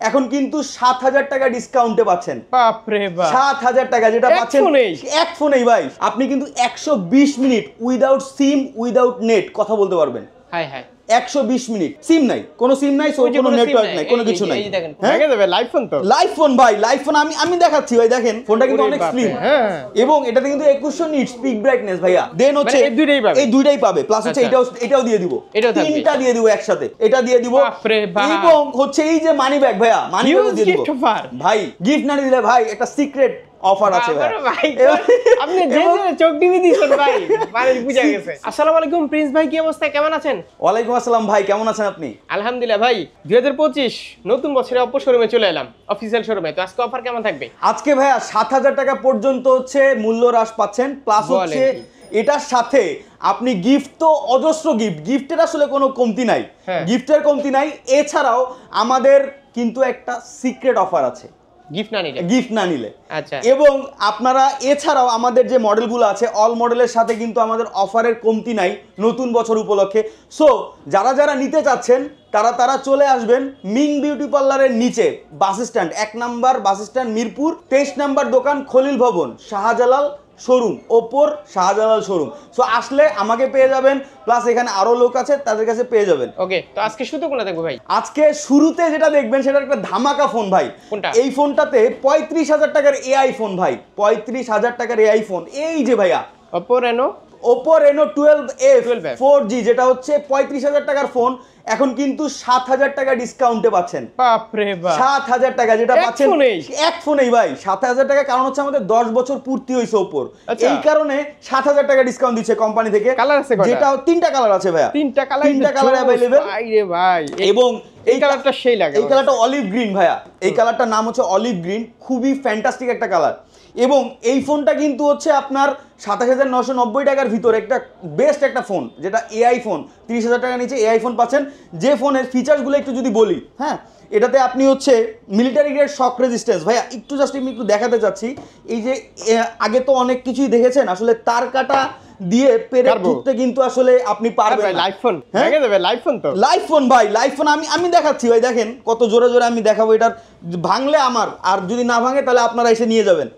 এখন কিন্তু ৭,০০০ টাকা ডিসকাউন্টে পাচ্ছেন। বাপরে বাপ, ৭,০০০ টাকা যেটা পাচ্ছেন এক ফোনেই ভাই, আপনি কিন্তু ১২০ মিনিট উইদাউট সিম উইদাউট নেট কথা বলতে পারবেন। হাই হাই ১২০ মিনিট, সিম নাই, কোনো সিম নাই, কোনো নেটওয়ার্ক নাই, কোনো কিছু নাই। লাইভ ফোন তো, লাইভ ফোন ভাই, লাইভ ফোন আমি দেখাচ্ছি ভাই, দেখেন ফোনটা কিন্তু অনেক স্লিম এবং এটাতে কিন্তু ২১০০ নিটস পিক ব্রাইটনেস ভাইয়া। দেন হচ্ছে এই দুইটাই পাবে, প্লাস হচ্ছে এটাও দিয়ে দিব, তিনটা দিয়ে দিব একসাথে, এটা দিয়ে দিব এবং হচ্ছে এই যে মানি ব্যাগ ভাইয়া, মানি ব্যাগ দিয়ে দিব ভাই। গিফট না দিলে ভাই একটা সিক্রেট অফার আছে ভাই। আপনি যে চোখ টিভি দিছেন ভাই, মানে বুঝা গেছে। আসসালামু আলাইকুম প্রিন্স ভাই, কি অবস্থা, কেমন আছেন? ওয়ালাইকুম আসসালাম ভাই, কেমন আছেন আপনি? আলহামদুলিল্লাহ ভাই, 2025 নতুন বছরে অপো শোরুমে চলে এলাম, অফিশিয়াল শোরুমে। তো আজকে অফার কেমন থাকবে? আজকে ভাইয়া ৭,০০০ টাকা পর্যন্ত হচ্ছে মূল্য হ্রাস পাচ্ছেন, প্লাস হচ্ছে এটার সাথে আপনি গিফট তো অজস্র গিফটের আসলে কোনো কমতি নাই, গিফটের কমতি নাই। এছাড়াও আমাদের কিন্তু একটা সিক্রেট অফার আছে গিফট না নিলে। আচ্ছা, এবং আপনারা এছাড়াও আমাদের যে মডেলগুলো আছে অল মডেলের সাথে কিন্তু আমাদের অফারের কমতি নাই নতুন বছর উপলক্ষে। সো যারা নিতে চাচ্ছেন তারা চলে আসবেন মিং বিউটি পার্লারের নিচে, bus stand ১ number bus stand Mirpur, ২৩ number দোকান খলিল ভবন, শাহজালাল শোরুম, ওপোর শাহজালাল শোরুম। সো আসলে আমাকে পেয়ে যাবেন, প্লাস এখানে আরো লোক আছে তাদের কাছে পেয়ে যাবেন। ওকে, তো আজকে শুরুতে কোনটা দেখবো ভাই? আজকে শুরুতে যেটা দেখবেন সেটা একটা ধামাকা ফোন ভাই। কোনটা? এই ফোনটাতে ৩৫,০০০ টাকার এআই ফোন ভাই, ৩৫,০০০ টাকার এআই ফোন। এই যে ভাইয়া ওপো রেনো 12F 4G, যেটা হচ্ছে ৩৫,০০০ টাকার ফোন, এখন কিন্তু ৭,০০০ টাকা ডিসকাউন্টে পাচ্ছেন। বাপরে বাপ, ৭,০০০ টাকা যেটা পাচ্ছেন এক ফোনেই ভাই, ৭,০০০ টাকা। কারণ হচ্ছে আমাদের ১০ বছর পূর্তি হয়েছে ওপোর, এই কারণে ৭,০০০ টাকা ডিসকাউন্ট দিচ্ছে কোম্পানি থেকে। কালার আছে কয়টা? যেটা 3টা কালার আছে ভাইয়া, 3টা কালার अवेलेबल। আইরে ভাই, এবং এই কালারটা সেই লাগে, এই কালারটা অলিভ গ্রিন ভাইয়া, এই কালারটার নাম হচ্ছে অলিভ গ্রিন, খুবই ফ্যান্টাস্টিক একটা কালার। এবং এই ফোনটা কিন্তু হচ্ছে আপনার ২৭,৯৯০ টাকার ভিতরে একটা বেস্ট একটা ফোন, যেটা এআই ফোন। ৩০,০০০ টাকার নিচে এআই ফোন পাচ্ছেন। যে ফোনের ফিচার্সগুলো একটু যদি বলি, হ্যাঁ, এটাতে আপনি হচ্ছে মিলিটারি গ্রেড শক রেজিস্ট্যান্স ভাইয়া, একটু জাস্ট আমি একটু দেখাতে চাচ্ছি। এই যে আগে তো অনেক কিছুই দেখেছেন, আসলে তার কাটা দিয়ে পেরে ঢুকতে কিন্তু আসলে আপনি পারবেন। লাইভ ফোন ভেঙে দেবে, লাইভ ফোন তো, লাইভ ফোন ভাই, লাইভ ফোন আমি দেখাচ্ছি ভাই, দেখেন কত জোরে জোরে আমি দেখাবো। এটার ভাঙলে আমার, আর যদি না ভাঙে তাহলে আপনারা এসে নিয়ে যাবেন।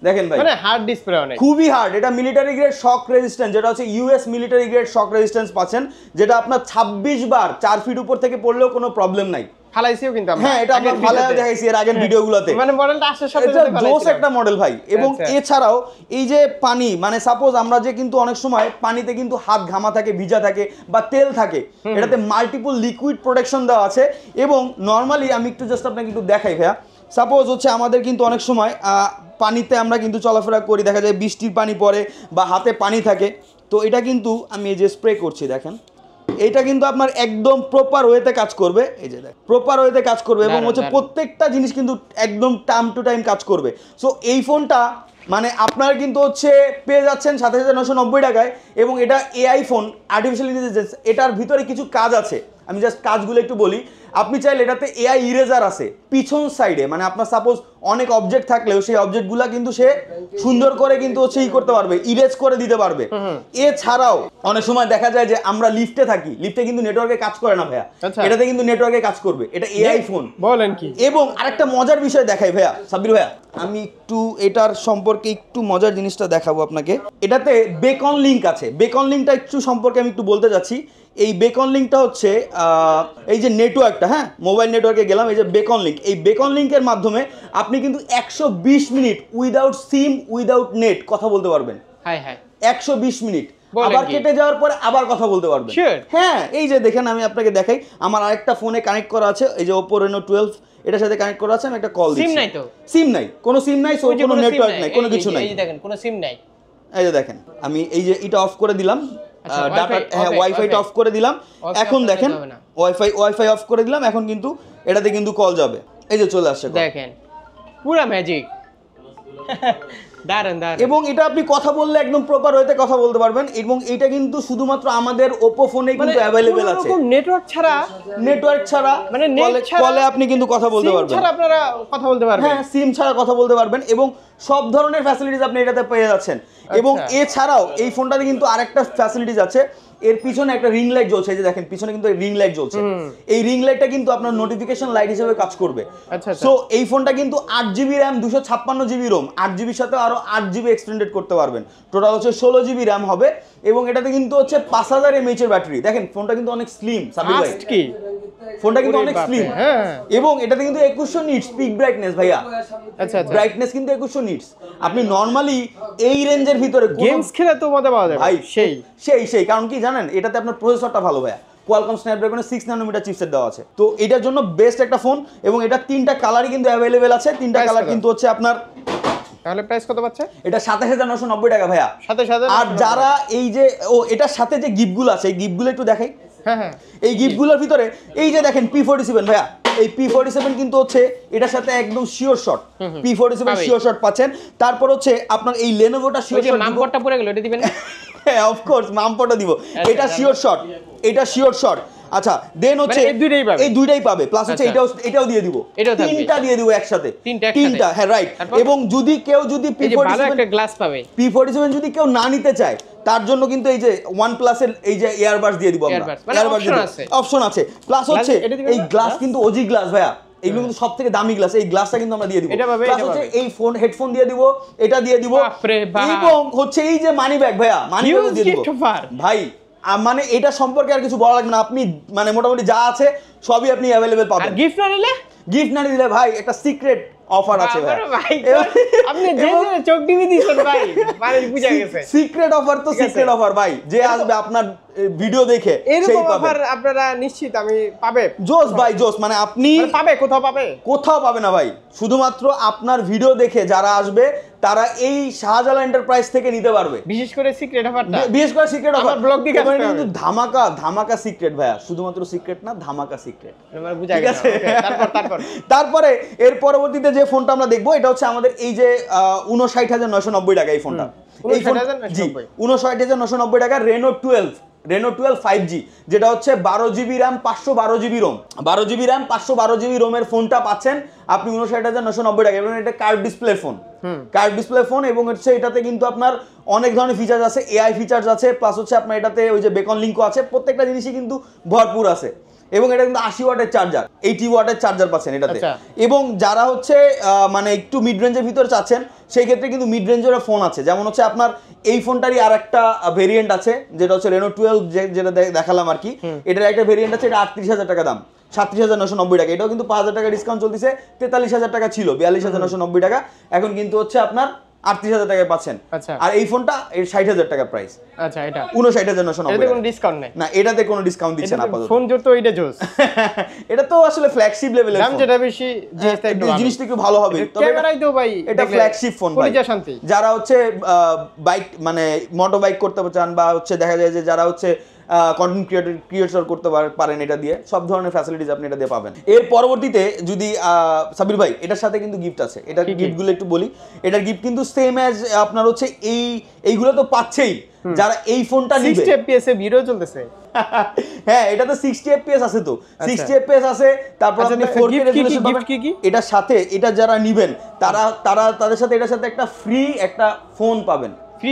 দেখেন ভাই, মানে হার্ড ডিসপ্লে, অনেক খুবই হার্ড। এটা মিলিটারি গ্রেড শক রেজিস্ট্যান্স, যেটা হচ্ছে ইউএস মিলিটারি গ্রেড শক রেজিস্ট্যান্স পাচ্ছেন, যেটা আপনার ২৬ বার ৪ ফিট উপর থেকে পড়লেও কোনো প্রবলেম নাই। ফালাইছিও কিন্তু আমরা, হ্যাঁ, এটা আমরা ফালাইয়া দেখাইছি এর আগের ভিডিওগুলোতে। মানে মডেলটা আসার সাথে সাথে ফালাইছি, জোস একটা মডেল ভাই। এবং এছাড়াও এই যে পানি, মানে সাপোজ আমরা যে কিন্তু অনেক সময় পানিতে কিন্তু হাত ঘামা থাকে, ভিজা থাকে বা তেল থাকে, এটাতে মাল্টিপল লিকুইড প্রোটেকশন দেওয়া আছে। এবং নর্মালি আমি একটু জাস্ট আপনাকে একটু দেখাই ভাইয়া, সাপোজ হচ্ছে আমাদের কিন্তু অনেক সময় পানিতে আমরা কিন্তু চলাফেরা করি, দেখা যায় বৃষ্টির পানি পড়ে বা হাতে পানি থাকে, তো এটা কিন্তু আমি এই যে স্প্রে করছি, দেখেন এইটা কিন্তু আপনার একদম প্রপার ওয়েতে কাজ করবে। এই যে প্রপার ওয়েতে কাজ করবে এবং হচ্ছে প্রত্যেকটা জিনিস কিন্তু একদম টাইম টু টাইম কাজ করবে। সো এই ফোনটা মানে আপনারা কিন্তু হচ্ছে পেয়ে যাচ্ছেন ২৭,৯৯০ টাকায়। এবং এটা এআই ফোন, আর্টিফিশিয়াল ইন্টেলিজেন্স, এটার ভিতরে কিছু কাজ আছে, আমি জাস্ট কাজগুলো একটু বলি। আপনি চাইলে এটাতে এআই ইরেজার আছে পিছন সাইডে, মানে আপনার সাপোজ অনেক অবজেক্ট থাকলেও সেই অবজেক্টগুলো কিন্তু সে সুন্দর করে কিন্তু হচ্ছে ই করতে পারবে, ইরেজ করে দিতে পারবে। এছাড়াও অনেক সময় দেখা যায় যে আমরা লিফটে থাকি, লিফটে কিন্তু নেটওয়ার্কে কাজ করে না ভাইয়া, এটাতে কিন্তু নেটওয়ার্কে কাজ করবে, এটা এআই ফোন। বলেন কি? এবং আরেকটা মজার বিষয় দেখাই ভাইয়া, সাব্বির ভাইয়া, আমি একটু এটার সম্পর্কে একটু মজার জিনিসটা দেখাবো আপনাকে। এটাতে বেকন লিঙ্ক আছে, বেকন লিঙ্কটা একটু সম্পর্কে আমি একটু বলতে যাচ্ছি। এই বেকন লিঙ্কটা হচ্ছে এই যে নেটওয়ার্কটা, হ্যাঁ, মোবাইল নেটওয়ার্কে গেলাম, এই যে বেকন লিঙ্ক, এই বেকন লিঙ্কের মাধ্যমে আপনি কিন্তু 120 মিনিট উইদাউট সিম উইদাউট নেট কথা বলতে পারবেন। হ্যাঁ হ্যাঁ, 120 মিনিট, আবার কেটে যাওয়ার পরে আবার কথা বলতে পারবেন। হ্যাঁ, এই যে দেখেন আমি আপনাকে দেখাই, আমার আরেকটা ফোনে কানেক্ট করা আছে, এই যে ওপো রেনো 12, এটার সাথে কানেক্ট করা আছে। আমি একটা কল দিচ্ছি, সিম নাই তো, সিম নাই, কোনো সিম নাই, কোনো নেটওয়ার্ক নাই, কোনো কিছু নাই। এই যে দেখেন কোনো সিম নাই, এই যে দেখেন আমি এই যে এটা অফ করে দিলাম, ডাটা, হ্যাঁ, ওয়াইফাইটা অফ করে দিলাম। এখন দেখেন ওয়াইফাই অফ করে দিলাম, এখন কিন্তু এটাতে কিন্তু কল যাবে। এই যে চলে আসছে, দেখেন পুরো ম্যাজিক। দারুন দারুন। এবং এটা আপনি কথা বললে একদম প্রপার ওয়েতে কথা বলতে পারবেন এবং এটা কিন্তু শুধুমাত্র আমাদের Oppo ফোনে কিন্তু অ্যাভেলেবেল আছে। নেটওয়ার্ক ছাড়া মানে নেট ছাড়া কলে আপনি কিন্তু কথা বলতে পারবেন। সিম ছাড়া আপনারা কথা বলতে পারবেন। হ্যাঁ, সিম ছাড়া কথা বলতে পারবেন এবং সব ধরনের ফ্যাসিলিটিস আপনি এটাতে পেয়ে যাচ্ছেন। এবং এছাড়াও এই ফোনটাতে কিন্তু আরেকটা ফ্যাসিলিটিস আছে, এর পিছনে একটা রিং লাইট জ্বলছে। এই যে দেখেন পিছনে কিন্তু রিং লাইট জ্বলছে। এই রিং লাইটটা কিন্তু আপনার নোটিফিকেশন লাইট হিসেবে কাজ করবে। আচ্ছা। সো এই ফোনটা কিন্তু 8GB RAM 256GB ROM, 8GB সাথে আরো 8GB এক্সটেন্ডেড করতে পারবেন। টোটাল হচ্ছে 16GB RAM হবে এবং এটাতে কিন্তু হচ্ছে 5000 mAh এর ব্যাটারি। দেখেন ফোনটা কিন্তু অনেক স্লিম সাবির ভাই। কি ফোনটা কিন্তু অনেক স্লিম। হ্যাঁ, এবং এটাতে কিন্তু 2100 নিটস পিক ব্রাইটনেস ভাইয়া। আচ্ছা। ব্রাইটনেস কিন্তু 2100 নিটস। আপনি নরমালি এই রেঞ্জের ভিতরে গেমস খেলে তো মজা পাওয়া যাবে ভাই। সেই কারণ কি জানেন, এটাতে আপনার প্রসেসরটা ভালো ভাইয়া, কোয়ালকম স্ন্যাপড্রাগনের 6 ন্যানোমিটার চিপসেট দেওয়া আছে। তো এটার জন্য বেস্ট একটা ফোন এবং এটা 3টা কালারই কিন্তু অ্যাভেলেবেল আছে। 3টা কালার কিন্তু হচ্ছে আপনার। তাহলে প্রাইস কত পাচ্ছে? এটা 27990 টাকা ভাইয়া। 27000। আর যারা এই যে এটার সাথে যে গিফটগুলো আছে, এই গিফটগুলো একটু দেখাই। হ্যাঁ, এই গিফটগুলোর ভিতরে এই যে দেখেন P47 ভাইয়া, এই P47 কিন্তু হচ্ছে এটার সাথে একদম sure shot. P47 sure shot পাচ্ছেন। তারপর হচ্ছে আপনার এই লেনোভোটা শিওর শট। মামপটটা পড়ে গেল, এটা দিবেন না? হ্যাঁ, অফ কোর্স মামপটটা দিব। এটা শিওর শট, এটা শিওর শট। আচ্ছা, দেন হচ্ছে এই দুইটাই পাবে প্লাস হচ্ছে এটাও দিয়ে দিব। তিনটা দিয়ে দিব একসাথে। তিনটা, হ্যাঁ রাইট। এবং যদি কেউ P47 যদি কেউ না নিতে চায়, তার জন্য কিন্তু এই যে OnePlus এর এই যে ইয়ারবাডস দিয়ে দিব আমরা। ইয়ারবাডস অপশন আছে। প্লাস হচ্ছে এই গ্লাস কিন্তু ওজি গ্লাস ভাইয়া, এগুলো কিন্তু সবথেকে দামি গ্লাস। এই গ্লাসটা কিন্তু আমরা দিয়ে দিব। প্লাস হচ্ছে এই ফোন হেডফোন দিয়ে দিব, এটা দিয়ে দিব। এবং হচ্ছে এই যে মানি ব্যাগ ভাইয়া, মানি ব্যাগ দিয়ে দিব ভাই। মানে এটা সম্পর্কে আর কিছু বলা লাগবে না, আপনি মানে মোটামুটি যা আছে সবই আপনি অ্যাভেলেবেল পাবেন। আর গিফট না নিলে ভাই একটা সিক্রেট অফার আছে ভাই। আপনি যে চোখ টিভি দিছেন ভাই, মানে বুঝা গেছে। সিক্রেট অফার তো সিক্রেট অফার ভাই, যে আসবে আপনার ভিডিও দেখে সেই পাবে। অফার আপনারা নিশ্চিত আমি পাবে। জোস ভাই জোস, মানে আপনি পাবে কোথাও পাবে না ভাই। শুধুমাত্র আপনার ভিডিও দেখে যারা আসবে তারা এই শাহজালাল এন্টারপ্রাইজ থেকে নিতে পারবে। বিশেষ করে সিক্রেট অফারটা, বিশেষ করে সিক্রেট অফার ব্লগ দিকে আসবে কিন্তু ধামাকা সিক্রেট ভাইয়া। শুধুমাত্র সিক্রেট না, ধামাকা সিক্রেট। আমার বুঝা গেছে। তারপরে এর পরবর্তীতে যে ফোনটা আমরা দেখবো, এটা হচ্ছে আমাদের এই যে 59990 টাকা এই ফোনটা। এই ফোন 59990 টাকা Reno 12 5G, যেটা হচ্ছে 12GB RAM 512GB ROM। 12GB RAM 512GB ROM এর ফোনটা পাচ্ছেন আপনি 59990 টাকা। এবং এটা কার্ভ ডিসপ্লে ফোন এবং হচ্ছে এটাতে কিন্তু আপনার অনেক ধরনের ফিচার্স আছে, AI ফিচার্স আছে, প্লাস হচ্ছে আপনার এটাতে ওই যে বেকন লিঙ্কও আছে। প্রত্যেকটা জিনিসই কিন্তু ভরপুর আছে। এবং এটা কিন্তু 80 ওয়াটের চার্জার, 80 ওয়াটের চার্জার পাচ্ছেন এটাতে। এবং যারা হচ্ছে মানে একটু মিড রেঞ্জের ভিতরে চাচ্ছেন, সেই ক্ষেত্রে কিন্তু মিড রেঞ্জের ফোন আছে। যেমন হচ্ছে আপনার এই ফোনটারই আর একটা ভেরিয়েন্ট আছে, যেটা হচ্ছে Reno 12, যেটা দেখালাম আর কি। এটার একটা ভেরিয়েন্ট আছে, এটা 38000 টাকা দাম, 37990 টাকা। এটাও কিন্তু 5000 টাকা ডিসকাউন্ট চলতেছে। 43000 টাকা ছিল, 42990 টাকা। এখন কিন্তু হচ্ছে আপনার 38000 টাকায় পাচ্ছেন। আর এই ফোনটা 60000 টাকা প্রাইস। আচ্ছা, এটা 59990। এটাতে কোনো ডিসকাউন্ট নাই না, এটাতে কোনো ডিসকাউন্ট দিচ্ছে না আপাতত। ফোন যত এটা জোস। এটা তো আসলে ফ্ল্যাগশিপ লেভেলের দাম, যেটা বেশি জিনিসটা একটু ভালো হবে। তবে ক্যামেরাই তো ভাই এটা ফ্ল্যাগশিপ ফোন ভাই। যারা হচ্ছে বাইক মানে মোটর বাইক করতে চান, বা হচ্ছে দেখা যায় যে যারা হচ্ছে কন্টেন্ট ক্রিয়েটর করতে পারেন, এটা দিয়ে সব ধরনের ফ্যাসিলিটিস আপনি এটা দিয়ে পাবেন। এর পরবর্তীতে যদি সাবির ভাই, এটার সাথে কিন্তু গিফট আছে। এটার গিফটগুলো একটু বলি। এটার গিফট কিন্তু সেম অ্যাজ আপনার হচ্ছে এইগুলো তো পাচ্ছেই যারা এই ফোনটা নিবে। 60 fps এ ভিডিও চলতেছে। হ্যাঁ, এটা তো 60 fps আছে, তো 60 fps আছে। তারপর আপনি 4K রেজোলিউশন পাবেন। এটার সাথে এটা যারা নিবেন তাদের সাথে এটার সাথে একটা ফ্রি একটা ফোন পাবেন। ফ্রি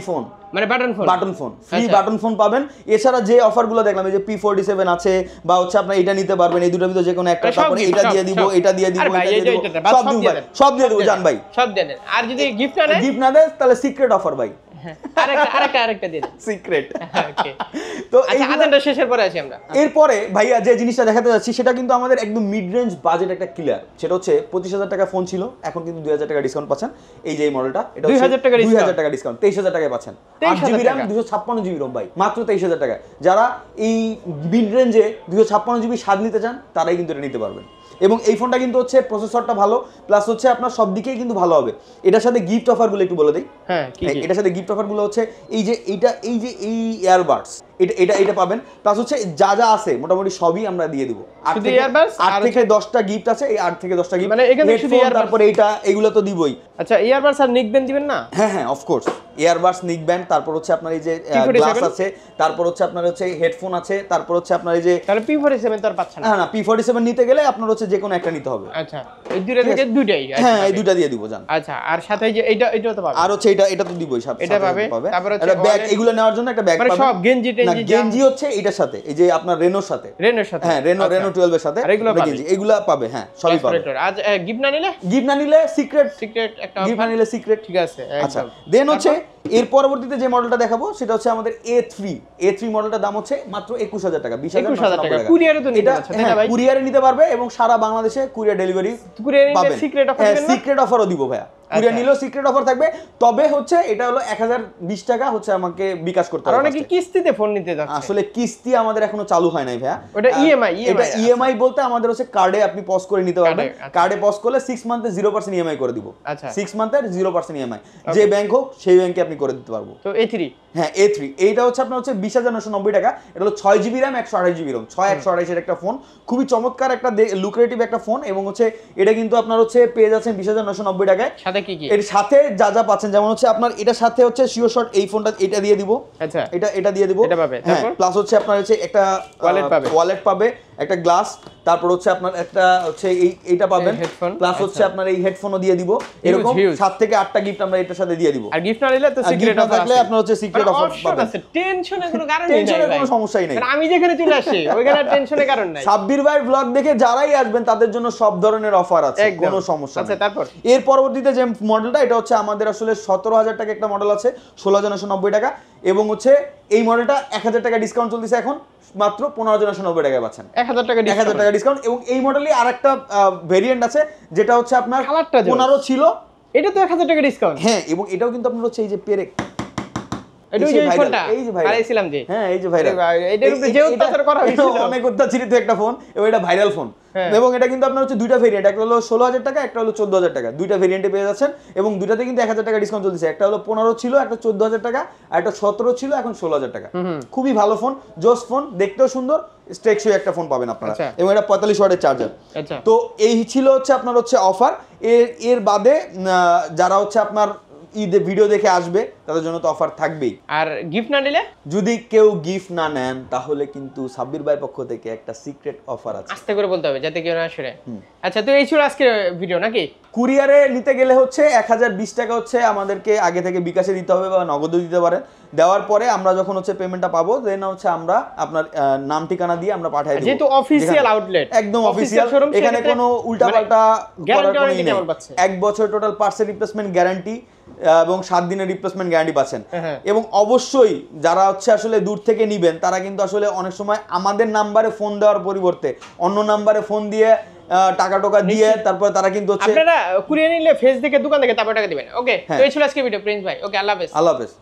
ফোন মানে button phone free button phone পাবেন। এছাড়া যে অফারগুলো দেখলাম, এই যে P47 আছে, বা হচ্ছে আপনারা এটা নিতে পারবেন, এই দুটোর ভিতরে যে কোনো একটা। তারপরে এটা দিয়ে দিব, এটা দিয়ে দিব, সব দিয়ে দেব জান ভাই, সব দিয়ে দেন। আর যদি গিফট না দেন তাহলে সিক্রেট অফার ভাই। আরেকটা দিন সিক্রেট। ওকে, তো আচ্ছা, আদানটা শেষের পরে আসি আমরা। এরপরে ভাইয়া যে জিনিসটা দেখাতে যাচ্ছি, সেটা কিন্তু আমাদের একদম মিড রেঞ্জ বাজেট একটা ক্লিয়ার। সেটা হচ্ছে 25000 টাকা ফোন ছিল, এখন কিন্তু 2000 টাকা ডিসকাউন্ট পাচ্ছেন। এই যে এই মডেলটা, এটা 2000 টাকা ডিসকাউন্ট 23000 টাকায় পাচ্ছেন। 8GB RAM 256GB ROM ভাই, মাত্র 23000 টাকায়। যারা এই মিড রেঞ্জে 256GB স্বাদ নিতে চান, তারাই কিন্তু এটা নিতে পারবেন। এবং এই ফোনটা কিন্তু হচ্ছে প্রসেসরটা ভালো, প্লাস হচ্ছে আপনার সব দিকেই কিন্তু ভালো হবে। এটার সাথে গিফট অফারগুলো একটু বলে দিই। হ্যাঁ, এটার সাথে গিফট অফারগুলো হচ্ছে এই যে এই ইয়ারবাডস, এটা পাবেন। প্লাস হচ্ছে যা যা আছে মোটামুটি সবই আমরা দিয়ে দিব। 8 থেকে 10টা গিফট আছে, এই 8 থেকে 10টা গিফট মানে এখানে শুধু ইয়ারবাডস, তারপরে এগুলো তো দিবই। আচ্ছা ইয়ারবাডস আর নিক ব্যান্ড দিবেন না? হ্যাঁ অফ কোর্স, ইয়ারবাডস, নিক ব্যান্ড, তারপর হচ্ছে আপনার এই যে গ্লাস আছে, তারপর হচ্ছে আপনার হচ্ছে হেডফোন আছে, তারপর হচ্ছে আপনার এই যে তাহলে P47 তো আর পাচ্ছেন না। না P47 নিতে গেলে আপনার হচ্ছে যে কোনো একটা নিতে হবে। আচ্ছা এই দুইটা থেকে দুইটাই? হ্যাঁ এই দুইটা দিয়ে দিব জান। আচ্ছা আর সাথে যে এটা তো পাবে, আর হচ্ছে এটা তো দিবই, এটা পাবে। তারপর হচ্ছে ব্যাগ, এগুলো নেওয়ার জন্য একটা ব্যাগ মানে পাবে। সব গেঞ্জি টেঞ্জি, গেঞ্জি হচ্ছে এটার সাথে, এই যে আপনার রেনোর সাথে, হ্যাঁ রেনো 12 এর সাথে গেঞ্জি এগুলা পাবে। হ্যাঁ সবই পাবে। আজ গিফট না নিলে সিক্রেট একটা গিফট না নিলে সিক্রেট। ঠিক আছে। আচ্ছা দেন হচ্ছে এর পরবর্তীতে যে মডেলটা দেখাবো সেটা হচ্ছে আমাদের A3 মডেলটার দাম হচ্ছে মাত্র 21000 টাকা, 20900 টাকা। কুরিয়ারে তো নিতে পারছে তাই না ভাই? কুরিয়ারে নিতে পারবে এবং সারা বাংলাদেশে কুরিয়ার ডেলিভারি পাবেন। সিক্রেট অফার দিবেন না? সিক্রেট অফারও দিব ভাইয়া, কুরিয়ার নিলেও সিক্রেট অফার থাকবে। তবে হচ্ছে এটা হলো 1020 টাকা হচ্ছে আমাকে বিকাশ করতে হবে। আর অনেকে কিস্তিতে ফোন নিতে যাচ্ছে। আসলে কিস্তি আমাদের এখনো চালু হয় নাই ভাইয়া, ওটা ইএমআই বলতে আমাদের হচ্ছে কার্ডে আপনি পজ করে নিতে পারবেন। কার্ডে পজ করলে 6 মান্থে 0% ইএমআই করে দিব। আচ্ছা 6 মান্থের 0% ইএমআই, যে ব্যাংক হোক সেই ব্যাংকে আপনি করে দিতে পারবো। তো A3, হ্যাঁ A3 এইটা হচ্ছে আপনার হচ্ছে 20990 টাকা। এটা হলো 6GB RAM 128GB ROM, 128 এর একটা ফোন, খুবই চমৎকার একটা লুক্রেটিভ একটা ফোন। এবং হচ্ছে এটা কিন্তু আপনার হচ্ছে পেয়ে যাচ্ছেন 20990 টাকায়। সাথে কি এর সাথে যা পাচ্ছেন, যেমন হচ্ছে আপনার এটার সাথে হচ্ছে শিওর শট এই ফোনটা এটা দিয়ে দিব। আচ্ছা এটা দিয়ে দিব, এটা পাবে। হ্যাঁ প্লাস হচ্ছে আপনার হচ্ছে একটা ওয়ালেট পাবে, একটা গ্লাস, তারপর হচ্ছে আপনার একটা হচ্ছে এইটা পাবেন, প্লাস হচ্ছে আপনার এই হেডফোনও দিয়ে দিব। এরকম 7 থেকে 8টা গিফট আমরা এটার সাথে দিয়ে দিব। আর গিফট না নিলে তো সিক্রেট অফার থাকলে আপনার হচ্ছে সিক্রেট অফার পাবেন। টেনশনের কোনো কারণ নেই, টেনশনের কোনো সমস্যাই নেই। আমি যেখানে চলে আসি ওইখানে টেনশনের কারণ নাই। সাব্বির ভাইয়ের ব্লগ দেখে যারাই আসবেন তাদের জন্য সব ধরনের অফার আছে, কোনো সমস্যা নেই। আচ্ছা তারপর এর পরবর্তীতে যে মডেলটা, এটা হচ্ছে আমাদের আসলে 17000 টাকা একটা মডেল আছে, 16990 টাকা। এবং হচ্ছে এই মডেলটা 1000 টাকা ডিসকাউন্ট চলতেছে এখন, মাত্র 15990 টাকায় পাচ্ছেন। 1000 টাকা ডিসকাউন্ট। এবং এই মডেলই আরেকটা ভেরিয়েন্ট আছে যেটা হচ্ছে আপনার 15 ছিল, এটা তো 1000 টাকা ডিসকাউন্ট। হ্যাঁ এবং এটাও কিন্তু আপনার হচ্ছে এই যে পেরেক, এটা ওই ফোনটা এই যে ভাইরাল আইছিলাম যে, হ্যাঁ এই যে ভাইরাল, এটার উপরে যে অত্যাচার করা হয়েছিল, অনেক অত্যাচারিত একটা ফোন, এবং এটা ভাইরাল ফোন। এবং এটা কিন্তু আপনার হচ্ছে দুইটা ভেরিয়েন্ট, একটা হলো 16000 টাকা, একটা হলো 14000 টাকা, দুইটা ভেরিয়েন্টে পেয়ে যাচ্ছেন। এবং দুইটাতে কিন্তু 1000 টাকা ডিসকাউন্ট চলতেছে। একটা হলো 15 ছিল, একটা 14000 টাকা, আর একটা 17 ছিল, এখন 16000 টাকা। খুবই ভালো ফোন, জোস ফোন, দেখতেও সুন্দর, টেকসই একটা ফোন পাবেন আপনারা। এবং এটা 45 ওয়াটের চার্জার। তো এই ছিল হচ্ছে আপনার হচ্ছে অফার। এর বাদে যারা হচ্ছে আপনার ঈদে ভিডিও দেখে আসবে তাদের জন্য তো অফার থাকবেই। আর গিফট না নিলে, যদি কেউ গিফট না নেন তাহলে কিন্তু সাব্বির ভাইয়ের পক্ষ থেকে একটা সিক্রেট অফার আছে, আস্তে করে বলতে হবে যাতে কেউ না শুনে। আচ্ছা তো এই ছিল আজকে ভিডিও নাকি? কুরিয়ারে নিতে গেলে হচ্ছে 1020 টাকা হচ্ছে আমাদেরকে আগে থেকে বিকাশে দিতে হবে বা নগদও দিতে পারেন। দেওয়ার পরে আমরা যখন হচ্ছে পেমেন্টটা পাবো, দেন হচ্ছে আমরা আপনার নাম ঠিকানা দিয়ে আমরা পাঠিয়ে দেব। যেহেতু অফিশিয়াল আউটলেট, একদম অফিশিয়াল, এখানে কোনো উল্টাপাল্টা করার কোনো নেই। 1 বছর টোটাল পার্সেল রিপ্লেসমেন্ট গ্যারান্টি এবং 7 দিনের রিপ্লেসমেন্ট গ্যারান্টি পাচ্ছেন। এবং অবশ্যই যারা হচ্ছে আসলে দূর থেকে নিবেন তারা কিন্তু আসলে অনেক সময় আমাদের নাম্বারে ফোন দেওয়ার পরিবর্তে অন্য নাম্বারে ফোন দিয়ে টাকা দিয়ে তারপর তারা কিন্তু হচ্ছে আপনারা কুরিয়ার নিলে ফেস দেখে দোকান থেকে তারপর টাকা দিবেন। ওকে তো এই ছিল আজকে ভিডিও প্রিন্স ভাই। ওকে আল্লাহ হাফেজ। আল্লাহ হাফেজ।